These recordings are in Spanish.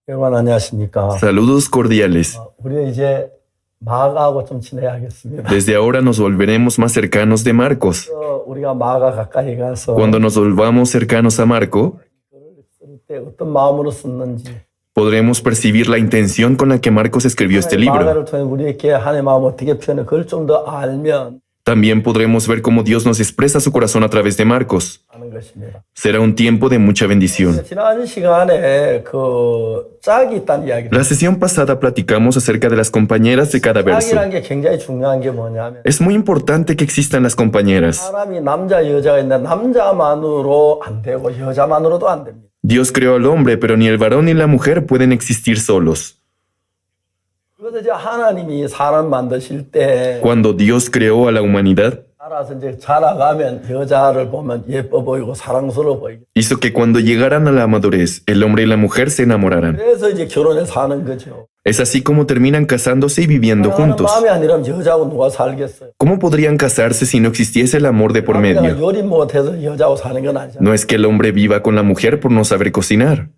여러분 안녕하십니까? Saludos cordiales. 우리 이제 마가하고 좀 친해야겠습니다. Desde ahora nos volveremos más cercanos de Marcos. 우리가 마가 가까이 가서 Cuando nos volvamos cercanos a Marco, 쓸 때 어떤 마음으로 썼는지 podremos percibir la intención con la que Marcos escribió este libro. 마가를 통해 우리에게 하나님의 마음 어떻게 표현해 그걸 좀 더 알면 También podremos ver cómo Dios nos expresa su corazón a través de Marcos. 하는 것입니다. Será un tiempo de mucha bendición. 지난 시간에 그 짝이 있다는 이야기를 La sesión pasada platicamos acerca de las compañeras de cada verso. 짝이라는 게 굉장히 중요한 게 뭐냐면 Es muy importante que existan las compañeras. 사람이 남자 여자가 있는데 남자만으로 안 되고 여자만으로도 안 됩니다. Dios creó al hombre, pero ni el varón ni la mujer pueden existir solos. 그래서 이제 하나님이 사람 만드실 때 Cuando Dios creó a la humanidad, 따라서 이제 자라가면 여자를 보면 예뻐 보이고 사랑스러워 보이고 hizo que cuando llegaran a la madurez, el hombre y la mujer se enamoraran. 그래서 이제 결혼해 사는 거죠. Es así como terminan casándose y viviendo 사랑하는 juntos. 마음이 아니라면 여자하고 누가 살겠어요? ¿Cómo podrían casarse si no existiese el amor de por 남자가 medio? 요리 못해서 여자하고 사는 건 아니잖아요. No es que el hombre viva con la mujer por no saber cocinar.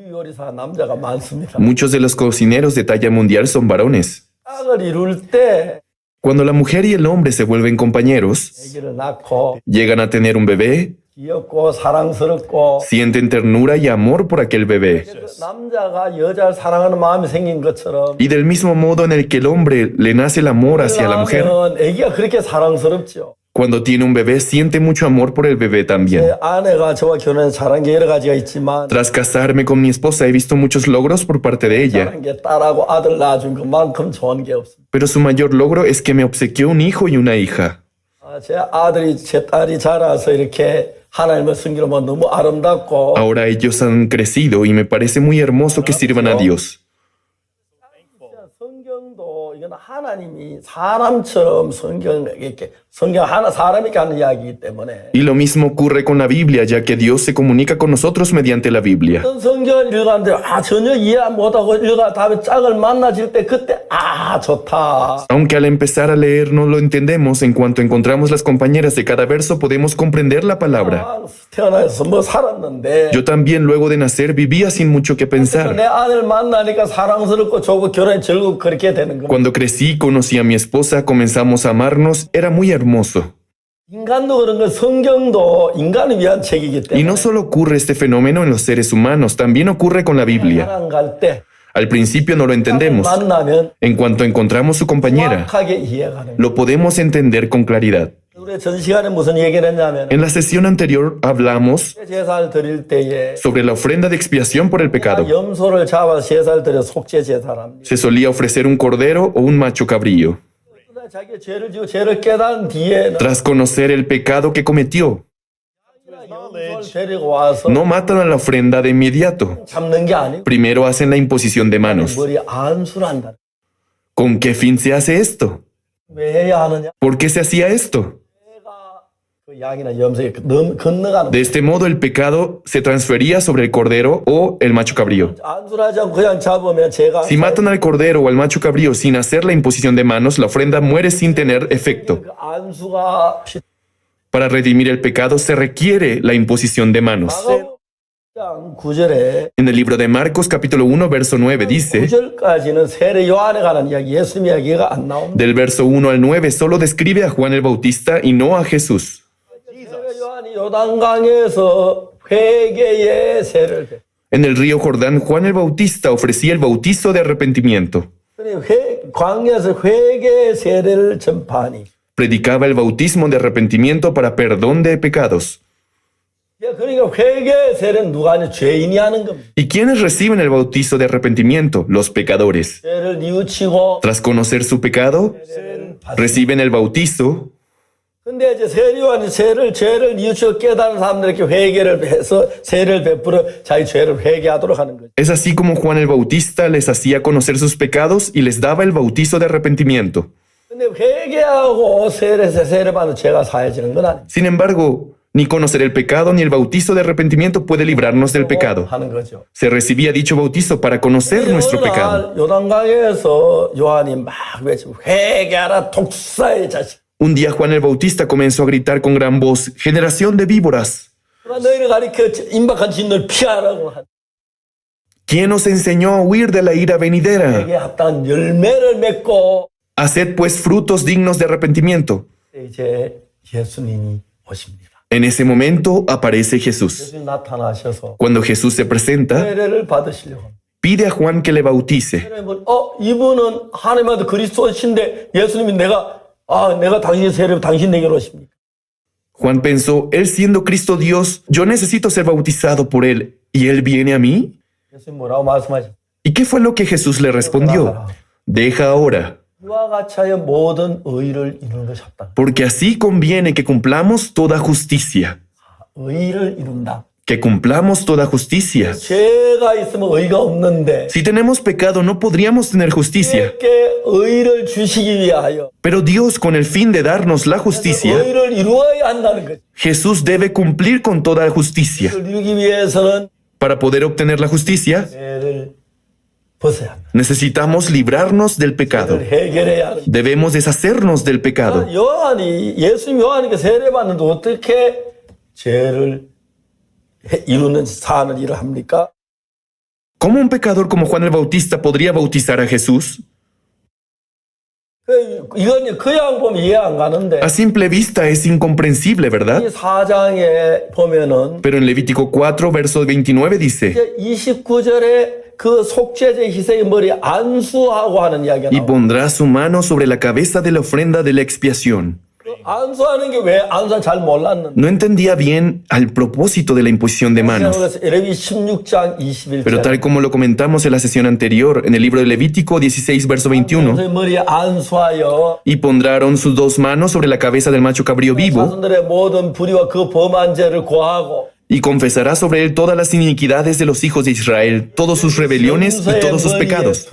요리사 남자가 많습니다. Muchos de los cocineros de talla mundial son varones. 짝을 이룰 때 Cuando la mujer y el hombre se vuelven compañeros, 아기를 낳고 llegan a tener un bebé, 귀엽고 사랑스럽고 sienten ternura y amor por aquel bebé. 그 남자가 여자를 사랑하는 마음이 생긴 것처럼 Y del mismo modo en el que el hombre le nace el amor hacia la mujer, 그러면 아기가 그렇게 사랑스럽죠. cuando tiene un bebé siente mucho amor por el bebé también. 제 아내가 저와 결혼해서 잘한 게 여러 가지가 있지만 Tras casarme con mi esposa he visto muchos logros por parte de ella, 잘한 게 딸하고 아들 낳아준 것만큼 좋은 게 없습니다. pero su mayor logro es que me obsequió un hijo y una hija. 제 아들이 제 딸이 자라서 이렇게 하나님을 섬기는 건 너무 아름답고 Ahora ellos han crecido y me parece muy hermoso que sirvan a Dios. 성경도 이건 하나님이 사람처럼 성경 하나 사람이 하는 이야기이기 때문에 Y lo mismo ocurre con la Biblia, ya que Dios se comunica con nosotros mediante la Biblia. 어떤 성경을 읽었는데 전혀 이해 못하고 읽어 다음에 짝을 만나질 때 그때 좋다. Aunque al empezar a leer no lo entendemos, en cuanto encontramos las compañeras de cada verso podemos comprender la palabra. 태어나서 뭐 살았는데 Yo también luego de nacer vivía sin mucho que pensar. 내 아들 만나니까 사랑스럽고 좋고 결혼이 즐겁고 그렇게 되는 겁니다. Cuando crecí, conocí a mi esposa, comenzamos a amarnos, era muy hermoso. 인간도 그런 거 성경도 인간을 위한 책이기 Y no 때문에 solo ocurre este fenómeno en los seres humanos, también ocurre con la Biblia. 사랑 갈때 Al principio no lo entendemos. 만나면 En cuanto encontramos su compañera, 정확하게 이해가 돼요. lo podemos entender con claridad. 우리 전 시간에 무슨 얘기를 했냐면 En la sesión anterior hablamos 제사를 드릴 때에 sobre la ofrenda de expiación por el pecado. 염소를 잡아서 제사를 드려 속죄 제사랍니다. Se solía ofrecer un cordero o un macho cabrío. 자기 죄를 지고 죄를 깨달은 뒤에는 Tras conocer el pecado que cometió, 염소를 데리고 와서 no matan a la ofrenda de inmediato. 잡는 게 아니고 Primero hacen la imposición de manos. 머리에 안수를 한다. ¿Con qué fin se hace esto? 왜 해야 하느냐? ¿Por qué se hacía esto? 그 양이나 염소에 건너가는 De este modo el pecado se transfería sobre el cordero o el macho cabrío. 안수를 하지 않고 그냥 잡으면 죄가 Si matan al cordero o al macho cabrío sin hacer la imposición de manos, la ofrenda muere sin tener efecto. 그 안수가 Para redimir el pecado se requiere la imposición de manos. 9절에 En el libro de Marcos capítulo 1 verso 9 dice, 9절까지는 세례 요한에 관한 이야기, 예수님 이야기가 안 나옵니다. del verso 1 al 9 solo describe a Juan el Bautista y no a Jesús. 세례 요한이 요단강에서 회개의 세를 En el río Jordán, Juan el Bautista ofrecía el bautizo de arrepentimiento. 광야에서 회개의 세례를 전파하니. Predicaba el bautismo de arrepentimiento para perdón de pecados. 그러니까 회개의 세례는 누가 하냐? 죄인이 하는 겁니다. ¿Y quiénes reciben el bautizo de arrepentimiento? Los pecadores. 죄를 뉘우치고 Tras conocer su pecado, reciben el bautizo. 근데 이제 세례 요한이 죄를 뉘우치고 깨달은 사람들에게 회개를 해서 세례를 베풀어 자기 죄를 회개하도록 하는 거죠. Es así como Juan el Bautista les hacía conocer sus pecados y les daba el bautizo de arrepentimiento. 근데 회개하고 세례 받는 죄가 사해지는 건 아니에요. Sin embargo, ni conocer el pecado ni el bautizo de arrepentimiento puede librarnos del pecado. 하는 거죠. Se recibía dicho bautizo para conocer nuestro pecado. 요단강에서 요한이 막 외치고 회개하라 독사의 자식. Un día Juan el Bautista comenzó a gritar con gran voz, generación de víboras. 너희를 가리켜 임박한 진노를 피하라고 한. ¿Quién os enseñó a huir de la ira venidera? 회개에 합당한 열매를 맺고 Haced pues frutos dignos de arrepentimiento. 이제 예수님이 오십니다. En ese momento aparece Jesús. 예수님 나타나셔서 Cuando Jesús se presenta, 세례를 받으시려고 합니다. pide a Juan que le bautice. 그러면 이분은 하나님한테 그리스도신데 예수님이 내가 당신의 세례를 당신에게로 오십니까? Juan pensó, él siendo Cristo Dios, yo necesito ser bautizado por él, ¿y él viene a mí? 예수님 뭐라고 말씀하셨어요? ¿Y qué fue lo que Jesús le respondió? Deja ahora, 이와 같이 하여 모든 의를 이루는 것이 합당. porque así conviene que cumplamos toda justicia. 의를 이룬다. Que cumplamos toda justicia. 죄가 있으면 의가 없는데 Si tenemos pecado no podríamos tener justicia, 우리에게 의를 주시기 위하여 pero Dios con el fin de darnos la justicia, 의를 이루어야 한다는 거죠. Jesús debe cumplir con toda justicia. 의를 이루기 위해서는 Para poder obtener la justicia, 죄를 벗어야 합니다. necesitamos librarnos del pecado. 죄를 해결해야 합니다. Debemos deshacernos del pecado. 예수님 요한에게 세례받는데 어떻게 죄를 이루는 사는 일을 합니까? ¿Cómo un pecador como Juan el Bautista podría bautizar a Jesús? 이건 그냥 보면 이해 안 가는데 A simple vista es incomprensible, ¿verdad? 이 4장에 보면은 Pero en Levítico 4, verso 29 dice, 29절에 그 속죄제 희생의 머리에 안수하고 하는 이야기가 y 나와요. pondrá su mano sobre la cabeza de la ofrenda de la expiación. 안수하는 게 왜 안수는 잘 몰랐는데 No entendía bien al propósito de la imposición de manos. 그래서 레위 16장 21절 Pero tal como lo comentamos en la sesión anterior, en el libro de Levítico 16, verso 21, 머리에 안수하여 y pondrán sus dos manos sobre la cabeza del macho cabrío vivo, 자손들의 모든 불의와 그 범한 죄를 고하고 y confesará sobre él todas las iniquidades de los hijos de Israel, todas sus rebeliones y todos sus pecados,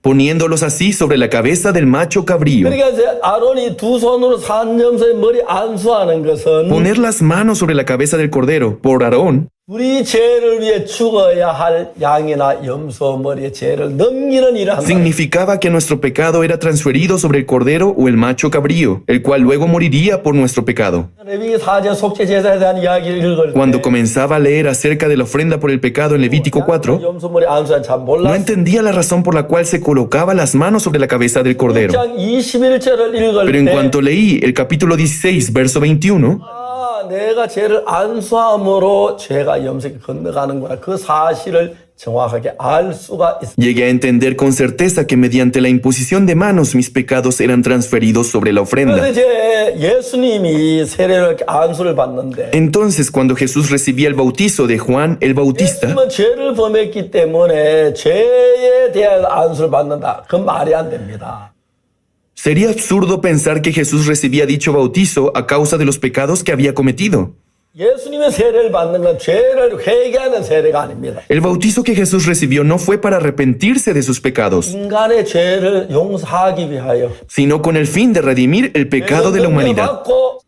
poniéndolos así sobre la cabeza del macho cabrío. 그러니까 이제 아론이 두 손으로 산염소의 머리 안수하는 것은 Poner las manos sobre la cabeza del cordero por Aarón 우리 죄를 위해 죽어야 할 양이나 염소 머리에 죄를 넘기는 일을 한다. significaba que nuestro pecado era transferido sobre el cordero o el macho cabrío, el cual luego moriría por nuestro pecado. 레위 4장 속죄 제사에 대한 이야기를 읽을 Cuando 때 comenzaba a leer acerca de la ofrenda por el pecado en Levítico 4, 염소 머리 안수한 참 no 몰랐어. entendía la razón por la cual se colocaba las manos sobre la cabeza del cordero. 6장 21절을 읽을 Pero en 때 cuanto leí el capítulo 16, verso 21, 내가 죄를 안수함으로 죄가 염소에게 건너가는구나. 그 사실을 정확하게 알 수가 있습니다. llegué a entender con certeza que mediante la imposición de manos mis pecados eran transferidos sobre la 그래서 ofrenda. 이제 예수님이 세례를 이렇게 안수를 받는데 Entonces, cuando Jesús recibía el bautizo de Juan el Bautista, 예수님은 죄를 범했기 때문에 죄에 대한 안수를 받는다. 그건 말이 안 됩니다. sería absurdo pensar que Jesús recibía dicho bautizo a causa de los pecados que había cometido. 예수님의 세례를 받는 건 죄를 회개하는 세례가 아닙니다. El bautizo que Jesús recibió no fue para arrepentirse de sus pecados, 인간의 죄를 용서하기 위하여 sino con el fin de redimir el pecado de la humanidad. 받고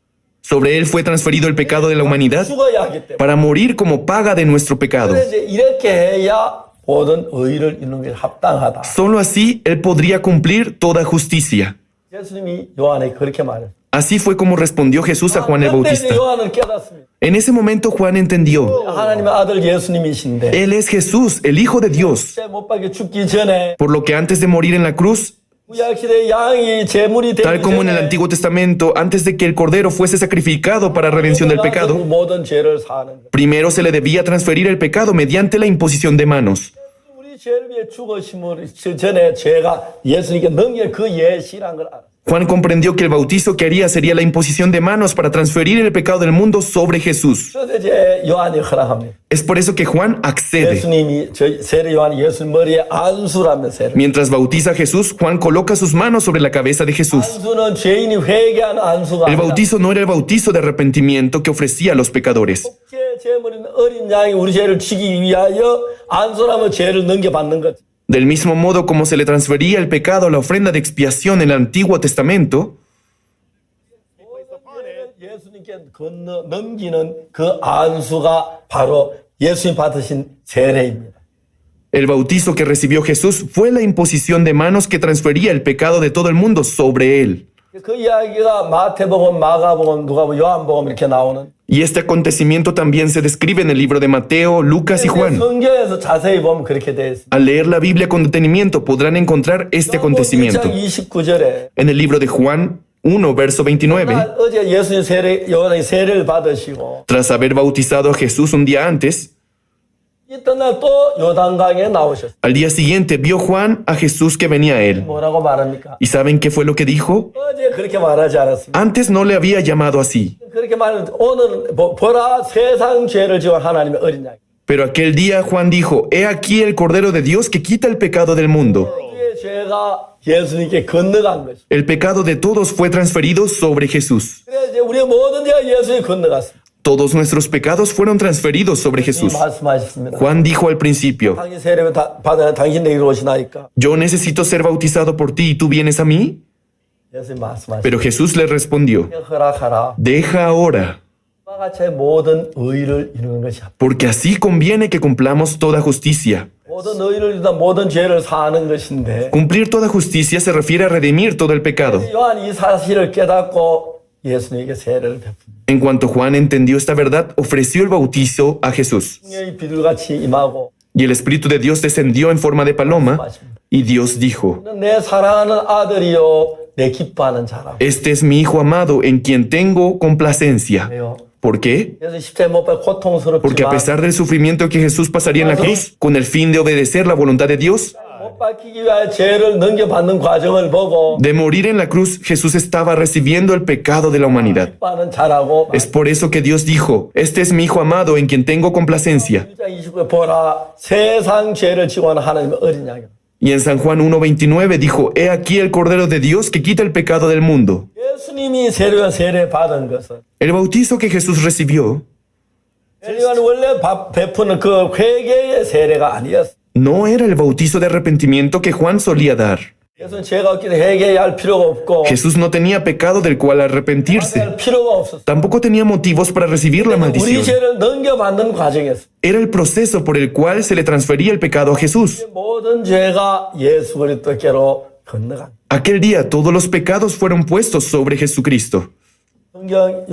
Sobre él fue transferido el pecado de la humanidad 죽어야 하기 때문에 para morir como paga de nuestro pecado. 그래서 이렇게 해야 모든 의를 이루는 게 합당하다. Solo así él podría cumplir toda justicia. 예수님이 요한에게 그렇게 말했어요. Así fue como respondió Jesús a Juan el 그때 Bautista. 요한은 깨닫습니다. En ese momento Juan entendió, 하나님의 아들 예수님이신데 él es Jesús, el Hijo de Dios, 죄 못 박혀 죽기 전에 por lo que antes de morir en la cruz, 구약시대 양이 제물이 되기 tal como en el 전에 Antiguo Testamento, antes de que el Cordero fuese sacrificado para redención del pecado, 모든 죄를 사는 것. primero se le debía transferir el pecado mediante la imposición de manos. 우리 죄를 위해 죽으심을 전에 죄가 예수님께 넘길 그 예시란 걸 알아. Juan comprendió que el bautizo que haría sería la imposición de manos para transferir el pecado del mundo sobre Jesús. 그래서 이제 요한이 허락합니다. Es por eso que Juan accede. 예수님이 세례 요한이 예수님 머리에 안수라며 세례. Mientras bautiza a Jesús, Juan coloca sus manos sobre la cabeza de Jesús. 안수는 죄인이 회개하는 안수가 El 아니라 bautizo no era el bautizo de arrepentimiento que ofrecía a los pecadores. 속죄 제물인 어린 양이 우리 죄를 지기 위하여 안수라며 죄를 넘겨받는 것. Del mismo modo como se le transfería el pecado a la ofrenda de expiación en el Antiguo Testamento, 예수님께 건너 넘기는 그 안수가 바로 예수님 받으신 세례입니다. el bautizo que recibió Jesús fue la imposición de manos que transfería el pecado de todo el mundo sobre él. 그 이야기가 마태복음, 마가복음, 누가복음, 요한복음 이렇게 나오는 Y este acontecimiento también se describe en el libro de Mateo, Lucas y Juan. 성경에서 자세히 보면 그렇게 되어 있습니다. Al leer la Biblia con detenimiento podrán encontrar este acontecimiento. 1장 29절에 En el libro de Juan 1, verso 29, 어제 예수님 요한이 세례를 받으시고 tras haber bautizado a Jesús un día antes, 이튿 날 또 요단강에 나오셨어요. al día siguiente vio Juan a Jesús que venía a él. 뭐라고 말합니까? ¿Y saben qué fue lo que dijo? 어제 그렇게 말하지 않았습니다. Antes no le había llamado así, 그렇게 말하는데 오늘 보라 세상 죄를 지은 하나님의 어린 양. pero aquel día Juan dijo, he aquí el Cordero de Dios que quita el pecado del mundo. 우리의 죄가 예수님께 건너간 것이죠. El pecado de todos fue transferido sobre Jesús. 그래서 이제 우리의 모든 죄가 예수님께 건너갔습니다. Todos nuestros pecados fueron transferidos sobre Jesús. 말씀하셨습니다. Juan dijo al principio, 당신 세례를 받아 당신 내게로 오시나이까? yo necesito ser bautizado por ti y tú vienes a mí. 예수님 말씀하셨습니다. Pero Jesús le respondió, 허락하라. deja ahora, 이와 같이 모든 의를 이루는 것이야. porque así conviene que cumplamos toda justicia. 모든 의를 이루다 모든 죄를 사하는 것인데 Cumplir toda justicia se refiere a redimir todo el pecado. 요한 이 사실을 깨닫고 예수님에게 세례를 베풉니다. En cuanto Juan entendió esta verdad, ofreció el bautizo a Jesús. 성령이 비둘같이 임하고 Y el Espíritu de Dios descendió en forma de paloma, y Dios dijo, 내 사랑하는 아들이요 내 기뻐하는 자라. este es mi Hijo amado en quien tengo complacencia. 왜요? ¿Por qué? 그래서 십자가에 못 박혀 Porque a 고통스럽지만 pesar del sufrimiento que Jesús pasaría en la cruz, con el fin de obedecer la voluntad de Dios, 못 박히기 위하여 죄를 넘겨받는 과정을 보고 de morir en la cruz, Jesús estaba recibiendo el pecado de la humanidad. 기뻐하는 자라고 Es por eso que Dios dijo, este es mi Hijo amado en quien tengo complacencia. 1장 29에 보라 세상 죄를 지고 하는 하나님의 어린 양이다. Y en San Juan 1:29 dijo, he aquí el Cordero de Dios que quita el pecado del mundo. 예수님이 세례 받은 것은 El bautizo que Jesús recibió 세례는 원래 베푸는 그 회개의 세례가 아니었어. no era el bautizo de arrepentimiento que Juan solía dar. 예수는 죄가 없기 때문에 회개할 필요가 없고 Jesús no tenía pecado del cual arrepentirse. 할 필요가 없었어. Tampoco tenía motivos para recibir la 우리 maldición. 죄를 넘겨받는 과정이었어. Era el proceso por el cual se le transfería el pecado a Jesús. 모든 죄가 예수 그리스도께로 건너간. Aquel día todos los pecados fueron puestos sobre Jesucristo. 성경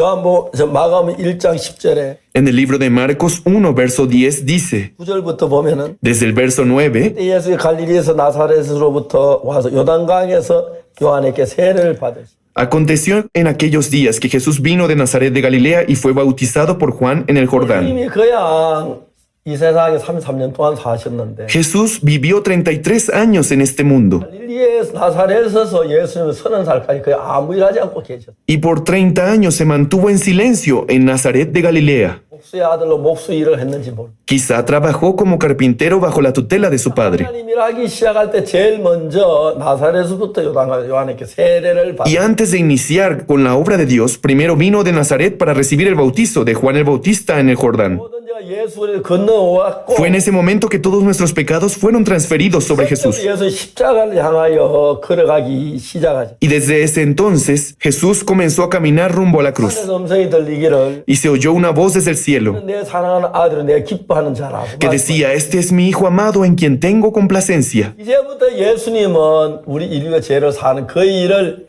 마가복음 1장 10절에 En el libro de Marcos 1, verso 10 dice, 9절부터 보면은 desde el verso 9, 예수의 갈릴리에서 나사렛으로부터 와서 요단강에서 요한에게 세례를 받으시. aconteció en aquellos días que Jesús vino de Nazaret de Galilea y fue bautizado por Juan en el Jordán. 이미 그냥 이 세상에 33년 동안 사셨는데 Jesús vivió 33 años en este mundo 갈릴리에 나사렛에서 예수님은 30살까지 거의 아무 일 하지 않고 계셨어요. y por 30 años se mantuvo en silencio en Nazaret de Galilea. 목수의 아들로 목수 일을 했는지 모르. Quizá trabajó como carpintero bajo la tutela de su padre. 하나님 일하기 시작할 때 제일 먼저 나사렛에서부터 요한에게 세례를 받. Y antes de iniciar con la obra de Dios, primero vino de Nazaret para recibir el bautizo de Juan el Bautista en el Jordán. 모든 죄가 예수를 건너왔고 Fue en ese momento que todos nuestros pecados fueron transferidos sobre Jesús. 예수 십자가를 향하여 걸어가기 시작하죠. Y desde ese entonces, Jesús comenzó a caminar rumbo a la cruz. 하늘에서 음성이 들리기를 Y se oyó una voz desde el cielo 내 사랑하는 아들은 내가 기뻐하는 자라고. que decía, este es mi Hijo amado en quien tengo complacencia. 이제부터 예수님은 우리 인류의 죄를 사는 그 일을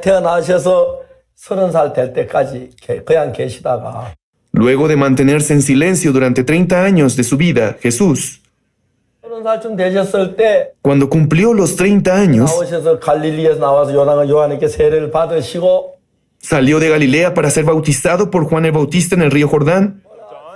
태어나셔서 30살 될 때까지 그냥 계시다가 Luego de mantenerse en silencio durante 30 años de su vida, Jesús, 30살쯤 되셨을 때 cuando cumplió los 30 años, 나오셔서 갈릴리에서 나와서 요한에게 세례를 받으시고 salió de Galilea para ser bautizado por Juan el Bautista en el río Jordán.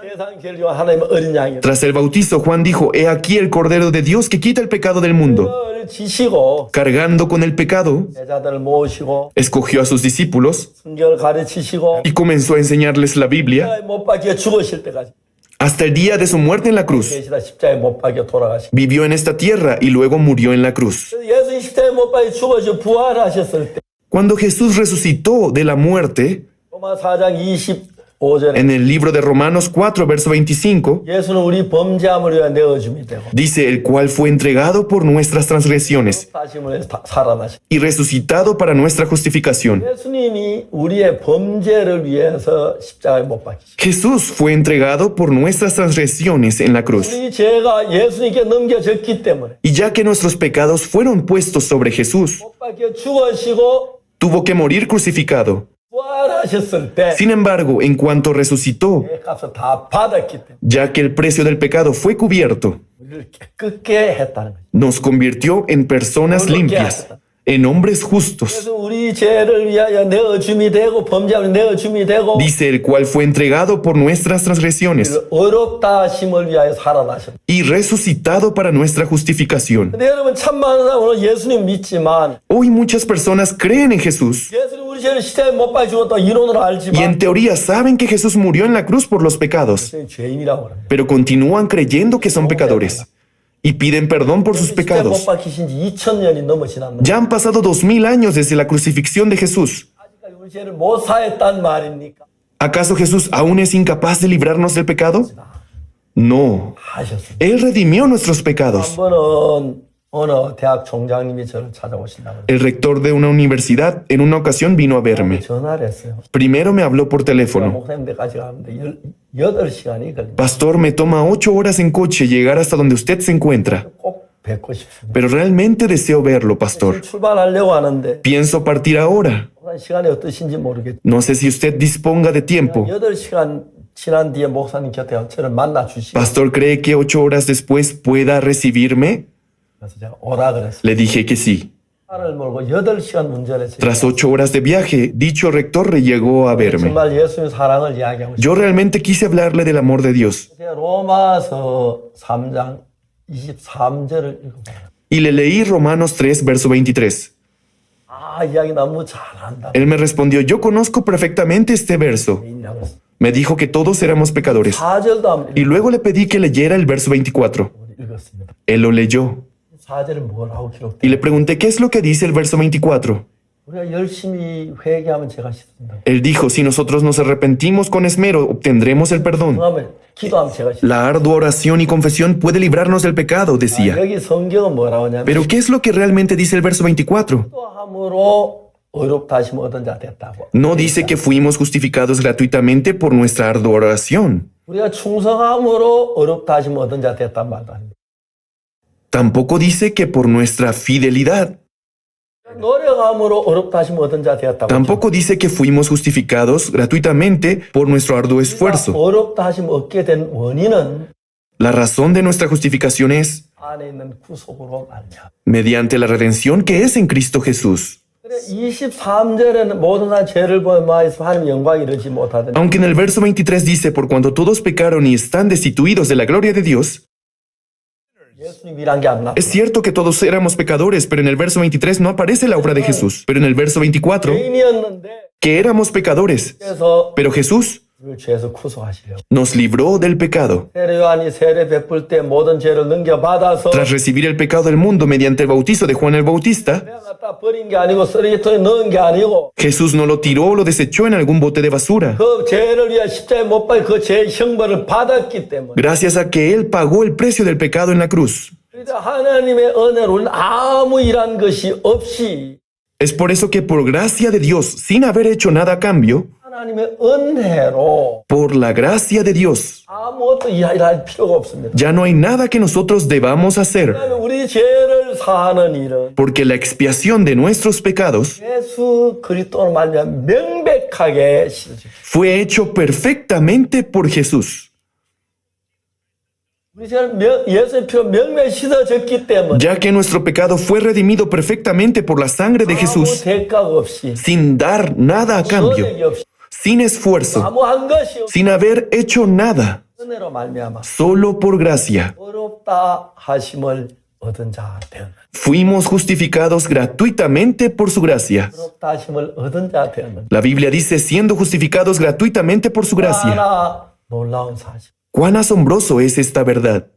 세상 죄를 지은 하나님의 어린 양이다. Tras el bautizo, Juan dijo, he aquí el Cordero de Dios que quita el pecado del mundo. 그를 지시고 Cargando con el pecado, 제자들을 모으시고 escogió a sus discípulos 성경을 가르치시고 y comenzó a enseñarles la Biblia 못 박혀 죽으실 때까지 hasta el día de su muerte en la cruz. 계시다 십자가에 못 박혀 돌아가시고 Vivió en esta tierra y luego murió en la cruz. 예수님 십자가에 못 박혀 죽으시고 부활하셨을 때 Cuando Jesús resucitó de la muerte, 로마 4장 25절에 en el libro de Romanos 4, verso 25, 예수는 우리 범죄함을 위하여 내어줌이 되고 dice, el cual fue entregado por nuestras transgresiones 사심을 위해서 살아나시. y resucitado para nuestra justificación. 예수님이 우리의 범죄를 위해서 십자가에 못 박히시. Jesús fue entregado por nuestras transgresiones en la cruz. 우리 죄가 예수님께 넘겨졌기 때문에 Y ya que nuestros pecados fueron puestos sobre Jesús, 못 박혀 죽으시고 tuvo que morir crucificado. 부활하셨을 때 Sin embargo, en cuanto resucitó, 그 값을 다 받았기 때문에 ya que el precio del pecado fue cubierto, 우리를 깨끗게 했다는 거죠. nos convirtió en personas limpias, en hombres justos. 그래서 우리 죄를 위하여 내어줌이 되고 범죄함을 내어줌이 되고 Dice el cual fue entregado por nuestras transgresiones 우리를 어렵다 하심을 위하여 살아나셨다. y resucitado para nuestra justificación. 근데 여러분 참 많은 사람은 예수님 믿지만 Hoy muchas personas creen en Jesús 예수님 우리 죄를 시대에 못 박아 죽었다 이론으로 y 알지만 en teoría saben que Jesús murió en la cruz por los pecados, 예수님 죄인이라고 합니다. pero continúan creyendo que son pecadores y piden perdón por sus 시대에 못 pecados. 박히신 지 2000년이 넘어 지났는데 Ya han pasado 2000 años desde la crucifixión de Jesús. 아직까지 우리 죄를 못 사했단 말입니까? ¿Acaso Jesús aún es incapaz de librarnos del pecado? No. 하셨습니다. Él redimió nuestros pecados. 한 번은 어느 대학 총장님이 저를 찾아오신다고 El rector de una universidad en una ocasión vino a verme. 전화를 했어요. Primero me habló por teléfono. 목사님 댁까지 가는데 8시간이 걸립니다. Pastor, me toma 8 horas en coche llegar hasta donde usted se encuentra. 꼭 뵙고 싶습니다. Pero realmente deseo verlo, pastor. 출발하려고 하는데 Pienso partir ahora. 시간이 어떠신지 모르겠죠. No sé si usted disponga de tiempo. 8시간 지난 뒤에 목사님 곁에 저를 만나 주시고 Pastor, ¿cree que 8 horas después pueda recibirme? 그래서 제가 오라 그랬어요. Le dije que sí. 차를 몰고 8시간 운전해서 Tras 8 horas de viaje, dicho rector llegó a verme. 정말 예수님 사랑을 이야기하고 싶어요. Yo realmente quise hablarle del amor de Dios 제가 로마서 3장 23절을 읽어봐요. y le leí Romanos 3, verso 23. 아, 이야기 너무 잘한다. Él me respondió, yo conozco perfectamente este verso. 인이라고 했어요. Me dijo que todos éramos pecadores. 4절도 한번 Y luego le pedí que leyera el verso 24. 읽었습니다. Él lo leyó. 4절은 뭐라고 Y 기록돼? le pregunté, ¿qué es lo que dice el verso 24? 우리가 열심히 회개하면 제가 씻는다. Él dijo, si nosotros nos arrepentimos con esmero, obtendremos el perdón. 하면 기도하면 제가 씻는다. La ardua oración y confesión puede librarnos del pecado, decía. 여기 성경은 뭐라고 하냐면 Pero ¿qué es lo que realmente dice el verso 24? 기도함으로 의롭다 하심 얻은 자 됐다고. No dice que fuimos justificados gratuitamente por nuestra ardua oración. 우리가 충성함으로 의롭다 하심 얻은 자 됐단 말도 아닙니다. Tampoco dice que por nuestra fidelidad. 노력함으로 의롭다 하심 얻은 자 되었다고. Tampoco dice que fuimos justificados gratuitamente por nuestro arduo esfuerzo. 의롭다 하심 얻게 된 원인은 La razón de nuestra justificación es 안에 있는 구속으로 말미암아. mediante la redención que es en Cristo Jesús. 그래 23절에는 모든 사람 죄를 범하여서 하나님 영광 이르지 못하더니 Aunque en el verso 23 dice, por cuanto todos pecaron y están destituidos de la gloria de Dios, 예수님이란 게 안 나와. es cierto que todos éramos pecadores, pero en el verso 23 no aparece la obra de Jesús. Pero en el verso 24, 죄인이었는데 que éramos pecadores, 그래서 pero Jesús 우리를 죄에서 구속하시려고. nos libró del pecado. 세례 요한이 세례 베풀 때 모든 죄를 넘겨받아서 Tras recibir el pecado del mundo mediante el bautizo de Juan el Bautista, 내가 갖다 버린 게 아니고 쓰레기통에 넣은 게 아니고 Jesús no lo tiró o lo desechó en algún bote de basura. 그 죄를 위해 십자가에 못 박혀 그 죄의 형벌을 받았기 때문에 Gracias a que Él pagó el precio del pecado en la cruz. 그래서 하나님의 은혜로 우리는 아무 일한 것이 없이 Es por eso que por gracia de Dios, sin haber hecho nada a cambio, 하나님의 은혜로 por la gracia de Dios, 아무것도 일할 필요가 없습니다. ya no hay nada que nosotros debamos hacer, 왜냐하면 우리 죄를 사하는 일은 porque la expiación de nuestros pecados 예수 그리스도로 말미암아 명백하게 씻어졌습니다. fue hecho perfectamente por Jesús. 우리 죄는 예수의 피로 명백히 씻어졌기 때문에 Ya que nuestro pecado fue redimido perfectamente por la sangre de 아무 Jesús, 대가가 없이 sin dar nada a cambio, 노력이 없이 sin esfuerzo, 아무한 것이 없이 sin haber hecho nada, 은혜로 말미암아 solo por gracia. 어렵다 하심을 얻은 자 되었다. Fuimos justificados gratuitamente por su gracia. 어렵다 하심을 얻은 자 되었는데 La Biblia dice, siendo justificados gratuitamente por su gracia. 하나 놀라운 사실. Cuán asombroso es esta verdad.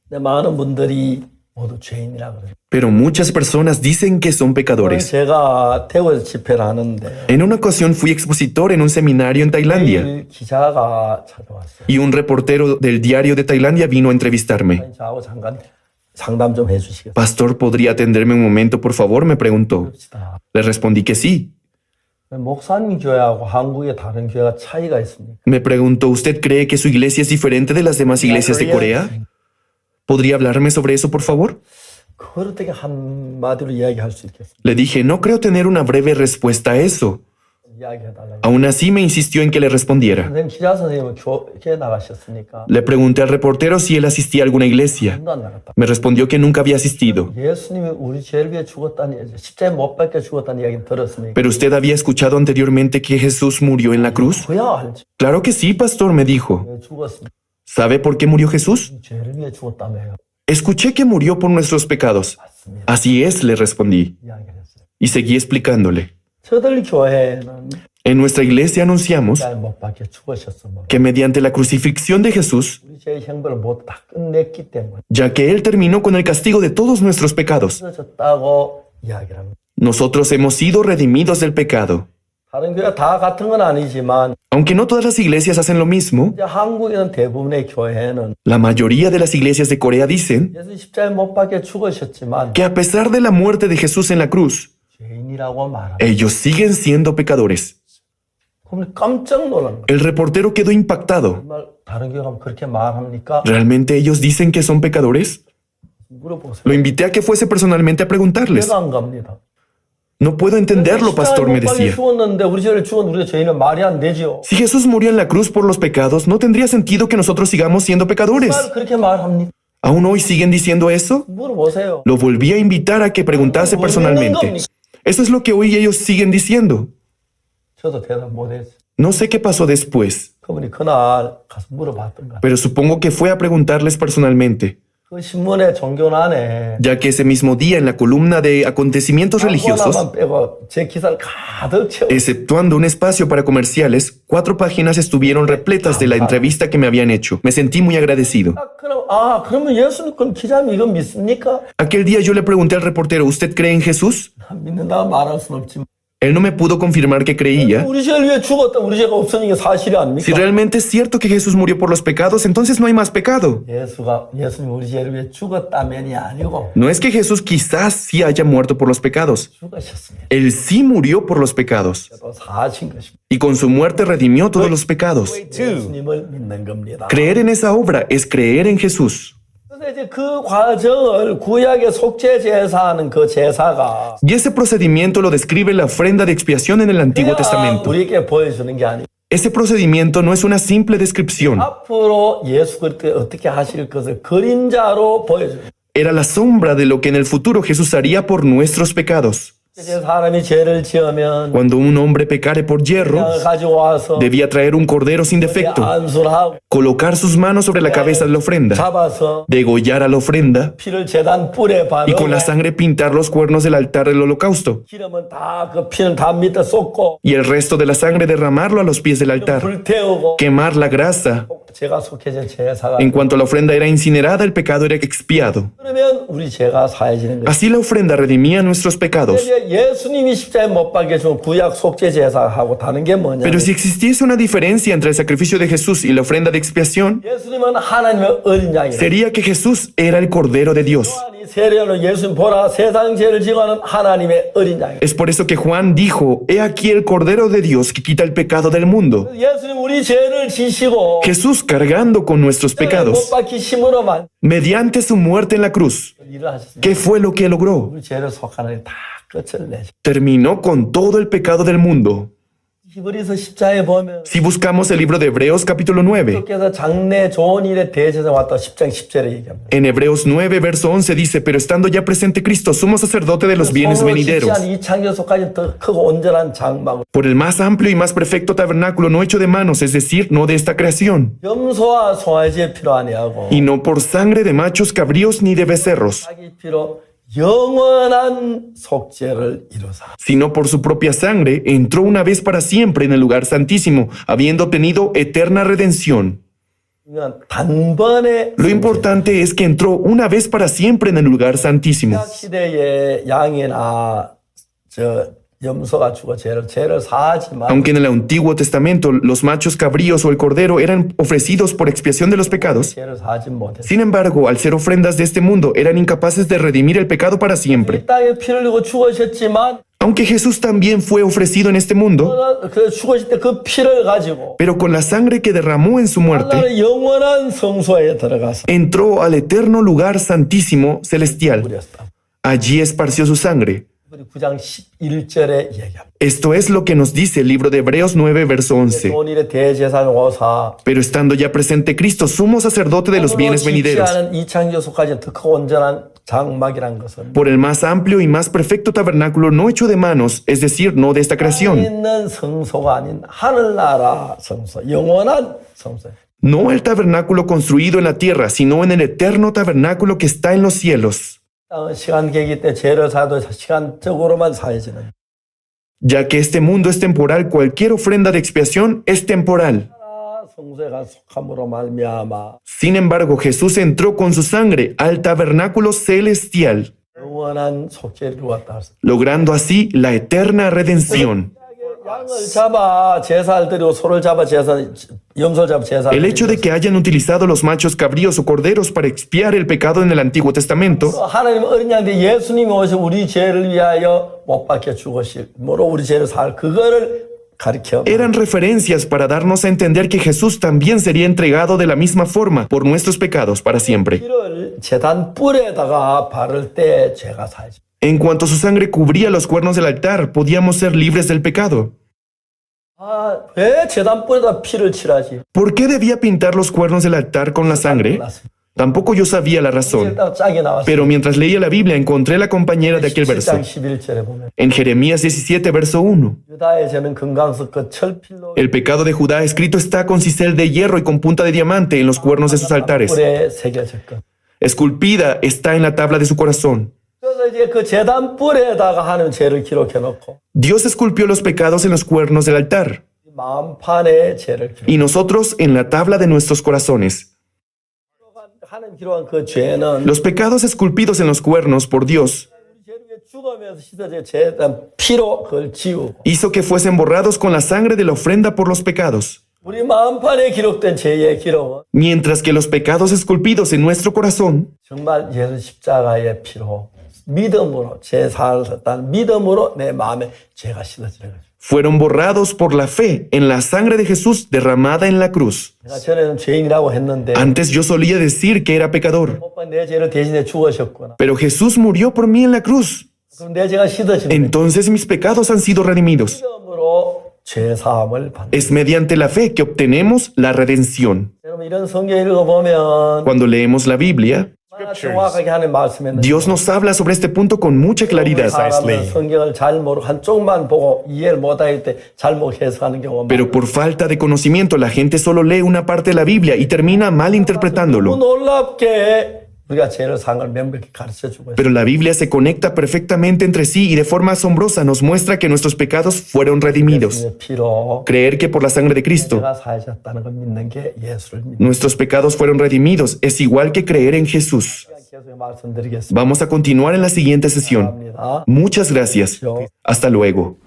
근데 많은 분들이 모두 죄인이라 그래요. Pero muchas personas dicen que son pecadores. 제가 태국에서 집회를 하는데 En una ocasión fui expositor en un seminario en Tailandia 매일 기자가 찾아왔어요. y un reportero del diario de Tailandia vino a entrevistarme. 저하고 잠깐 상담 좀 해주시겠어요? Pastor, ¿podría atenderme un momento, por favor? Me preguntó. 그럽시다. Le respondí que sí. 목사님 교회하고 한국의 다른 교회가 차이가 있습니까? Me preguntó, ¿usted cree que su iglesia es diferente de las demás iglesias de Corea? ¿Podría hablarme sobre eso, por favor? 그걸 어떻게 한마디로 이야기할 수 있겠습니까? Le dije, no creo tener una breve respuesta a eso. 이야기해달라고. Aún así me insistió en que le respondiera. 선생님, 기자 선생님은 교회 나가셨습니까? Le pregunté al reportero si él asistía a alguna iglesia. 한도 안 나갔다. Me respondió que nunca había asistido. 예수님이 우리 죄를 위해 죽었다는, 십자에 못 박혀 죽었다는 이야기는 들었습니까? ¿Pero usted había escuchado anteriormente que Jesús murió en la cruz? 그야 알지. Claro que sí, pastor, me dijo. 왜 죽었습니까? ¿Sabe por qué murió Jesús? 죄를 위해 죽었다며요. Escuché que murió por nuestros pecados. 맞습니다. Así es, le respondí. 이야기를 했어요. Y seguí explicándole. 저들 교회는 En nuestra iglesia anunciamos 십자에 못 박혀 죽으셨어. 뭐. que mediante la crucifixión de Jesús, 우리 죄의 형벌을 모두 다 끝냈기 때문에 ya que Él terminó con el castigo de todos nuestros pecados, 쓰러졌다고 이야기를 합니다. nosotros hemos sido redimidos del pecado. 다른 교회가 다 같은 건 아니지만 Aunque no todas las iglesias hacen lo mismo, 이제 한국에 있는 대부분의 교회는 la mayoría de las iglesias de Corea dicen 예수 십자에 못 박혀 죽으셨지만 que a pesar de la muerte de Jesús en la cruz, 죄인이라고 말합니다. ellos siguen siendo pecadores. 그럼 깜짝 놀란 거예요. El reportero quedó impactado. 정말 다른 교회 가면 그렇게 말합니까? ¿Realmente ellos dicen que son pecadores? 물어보세요. Lo invité a que fuese personalmente a preguntarles. 내가 안 갑니다. No puedo entenderlo, pastor, me decía. 죽었는데 우리 죄를 죽은 우리가 죄인은 말이 안 되지요. Si Jesús murió en la cruz por los pecados, no tendría sentido que nosotros sigamos siendo pecadores. 정말 그렇게 말합니까? ¿Aún hoy siguen diciendo eso? 물어보세요. Lo volví a invitar a que preguntase personalmente. Eso es lo que hoy ellos siguen diciendo. 저도 대답 못했어요. No sé qué pasó después, 그분이 그날 가서 물어봤던 것 같아요. pero supongo que fue a preguntarles personalmente, 그 신문의 종교란에 ya que ese mismo día en la columna de acontecimientos religiosos, 하나만 빼고 제 기사를 가득 채워. exceptuando un espacio para comerciales, 4 páginas estuvieron repletas de la entrevista que me habían hecho. Me sentí muy agradecido. 그러면 예수님 그럼 기자님 이거 믿습니까? Aquel día yo le pregunté al reportero, ¿usted cree en Jesús? 믿는다고 말할 수는 없지만 Él no me pudo confirmar que creía. 우리 죄를 위해 죽었다. 우리 죄가 없어진 게 사실이 Si 아닙니까? realmente es cierto que Jesús murió por los pecados, entonces no hay más pecado. 예수님 우리 죄를 위해 죽었다면이 아니고 No es que Jesús quizás sí haya muerto por los pecados. 죽으셨습니다. Él sí murió por los pecados. 또 사하신 것입니다. Y con su muerte redimió todos los pecados. 예수님을 믿는 겁니다. Creer en esa obra es creer en Jesús. 그래서 이제 그 과정을 구약의 속죄 제사하는 그 제사가 Y ese procedimiento lo describe la ofrenda de expiación en el Antiguo Testamento. 우리에게 보여주는 게 아니고 Ese procedimiento no es una simple descripción, 앞으로 예수 그리스도 어떻게 하실 것을 그림자로 보여줍니다. era la sombra de lo que en el futuro Jesús haría por nuestros pecados. 이제 사람이 죄를 지으면 Cuando un hombre pecare por hierro, 그냥 가지고 와서 debía traer un cordero sin defecto, 안수하고 colocar sus manos sobre la cabeza de la ofrenda, 잡아서 degollar a la ofrenda 피를 제단 뿔에 y con la 바르고 sangre pintar los cuernos del altar del holocausto 기름은 다 그 피는 다 밑에 쏟고 y el resto de la sangre derramarlo a los pies del altar, 불태우고 quemar la grasa. 제가 속해진 제사가 En cuanto la ofrenda era incinerada, el pecado era expiado. 그러면 우리 죄가 사해지는 거예요. Así la ofrenda redimía nuestros pecados. 이제 예수님이 십자에 못 박혀 죽은 구약 속죄 제사하고 다른 게 뭐냐? Pero si existiese una diferencia entre el sacrificio de Jesús y la ofrenda de expiación, 예수님은 하나님의 어린 양이에요. sería que Jesús era el Cordero de Dios. 요한이 세례로 예수님 보라 세상 죄를 지고 하는 하나님의 어린 양이에요. Es por eso que Juan dijo, he aquí el Cordero de Dios que quita el pecado del mundo. 예수님 우리 죄를 지시고 Jesús cargando con nuestros 못 pecados, 박히심으로만 mediante su muerte en la cruz. 일을 하셨습니다. ¿Qué fue lo que logró? 우리 죄를 속하는 다 끝을 내죠. Terminó con todo el pecado del mundo. 히브리서 10장에 보면 Si buscamos el libro de Hebreos capítulo 9, 그래서 장래 좋은 일에 대제사 왔다 10장 10절에 얘기합니다. en Hebreos 9, verso 11 dice, pero estando ya presente Cristo, sumo sacerdote de los bienes 손으로 venideros, 짓지 않은 이 창조소까지 더 크고 온전한 장막 por el más amplio y más perfecto tabernáculo no hecho de manos, es decir, no de esta creación, 염소와 송아지의 피로 아니하고 y no por sangre de machos cabríos ni de becerros, 자기 피로 영원한 속죄를 이루사. sino por su propia sangre, entró una vez para siempre en el lugar santísimo, habiendo obtenido eterna redención. 그러니까 단번에 Lo importante es que entró una vez para siempre en el lugar santísimo. 구약 시대의 양이나 저 염소가 죽어 죄를 사하지만 Aunque en el Antiguo Testamento los machos cabríos o el cordero eran ofrecidos por expiación de los pecados, 죄를 사하지 못했어. sin embargo, al ser ofrendas de este mundo, eran incapaces de redimir el pecado para siempre. 이 땅에 피를 흘리고 죽으셨지만 Aunque Jesús también fue ofrecido en este mundo, 그 죽으실 때 그 피를 가지고 pero con la sangre que derramó en su muerte, 하나님의 영원한 성소에 들어가서 entró al eterno lugar santísimo celestial. 뿌렸다. Allí esparció su sangre. 우리 9장 11절에 얘기합니다. Esto es lo que nos dice el libro de Hebreos 9, verso 11. 오늘의 대제사장 오사 Pero estando ya presente Cristo, sumo sacerdote de los bienes venideros, 하는 이 창조소까지 더 크고 온전한 장막이란 것은 por el más amplio y más perfecto tabernáculo no hecho de manos, es decir, no de esta creación, 있는 성소가 아닌 하늘나라 성소, 영원한 성소. no el tabernáculo construido en la tierra, sino en el eterno tabernáculo que está en los cielos. 시간계기 때 죄를 사도 시간적으로만 사해지는 Ya que este mundo es temporal, cualquier ofrenda de expiación es temporal. 성소에 간 속함으로 말미암아 Sin embargo, Jesús entró con su sangre al tabernáculo celestial, 영원한 속죄를 이루었다. logrando así la eterna redención. 양을 잡아 제사를 드리고 소를 잡아 제사 염소를 잡아 제사를 El hecho de que hayan utilizado los machos cabríos o corderos para expiar el pecado en el Antiguo Testamento 하나님 어린 양인데 예수님이 오셔 우리 죄를 위하여 못 박혀 죽으심으로 우리 죄를 살 그거를 가르쳐. eran referencias para darnos a entender que Jesús también sería entregado de la misma forma por nuestros pecados para siempre. 피를 제단 뿔에다가 바를 때 죄가 살지. En cuanto su sangre cubría los cuernos del altar, podíamos ser libres del pecado. 왜 제단 뿔에다 피를 칠하지? ¿Por qué debía pintar los cuernos del altar con la sangre? Tampoco yo sabía la razón. 일단 짝이 나왔어. Pero mientras leía la Biblia encontré la compañera de aquel verso. 17장 11절에 보면 En Jeremías 17, verso 1. 유다의 죄는 금강석 그 철필로 El pecado de Judá escrito está con cisel de hierro y con punta de diamante en los cuernos de sus altares. 뿔에 새겨졌거든. Esculpida está en la tabla de su corazón. 그래서 이제 그 제단 뿔에다가 하는 죄를 기록해 놓고 Dios esculpió los pecados en los cuernos del altar 마음판에 죄를 기록. y nosotros en la tabla de nuestros corazones. 하나님 기록한 그 죄는 Los pecados esculpidos en los cuernos por Dios 우리 죄를 위해 죽으면서 씻어져 제단 피로 그걸 지우고 hizo que fuesen borrados con la sangre de la ofrenda por los pecados, 우리 마음판에 기록된 죄의 기록은 mientras que los pecados esculpidos en nuestro corazón 정말 예수 십자가의 피로 믿음으로 죄 사하셨다는 믿음으로 내 마음에 죄가 씻어지는 거죠. fueron borrados por la fe en la sangre de Jesús derramada en la cruz. 내가 전에는 죄인이라고 했는데 Antes yo solía decir que era pecador, 오빠 내 죄를 대신해 죽으셨구나. pero Jesús murió por mí en la cruz. 그럼 내 죄가 씻어지는 거예요. Entonces mis pecados han sido redimidos. 믿음으로 죄 사함을 받는. Es mediante la fe que obtenemos la redención. 여러분 이런 성경 읽어보면 Cuando leemos la Biblia, 얼마나 정확하게 하는 말씀했는데 Dios nos habla sobre este punto con mucha claridad. 사람은 성경을 잘 모르고 한쪽만 보고 이해를 못할 때 잘못 해석하는 경우가 Pero por falta de conocimiento, la gente solo lee una parte de la Biblia y termina mal interpretándolo. 놀랍게 우리가 죄를 산 걸 명백히 가르쳐주고 있어요. Pero la Biblia se conecta perfectamente entre sí y de forma asombrosa nos muestra que nuestros pecados fueron redimidos. 예수님의 피로 Creer que por la sangre de Cristo 죄가 사하셨다는 걸 믿는 게 예수를 믿는 nuestros pecados fueron redimidos es igual que creer en Jesús. 계속 말씀드리겠습니다. Vamos a continuar en la siguiente sesión. 감사합니다. Muchas gracias. Hasta luego.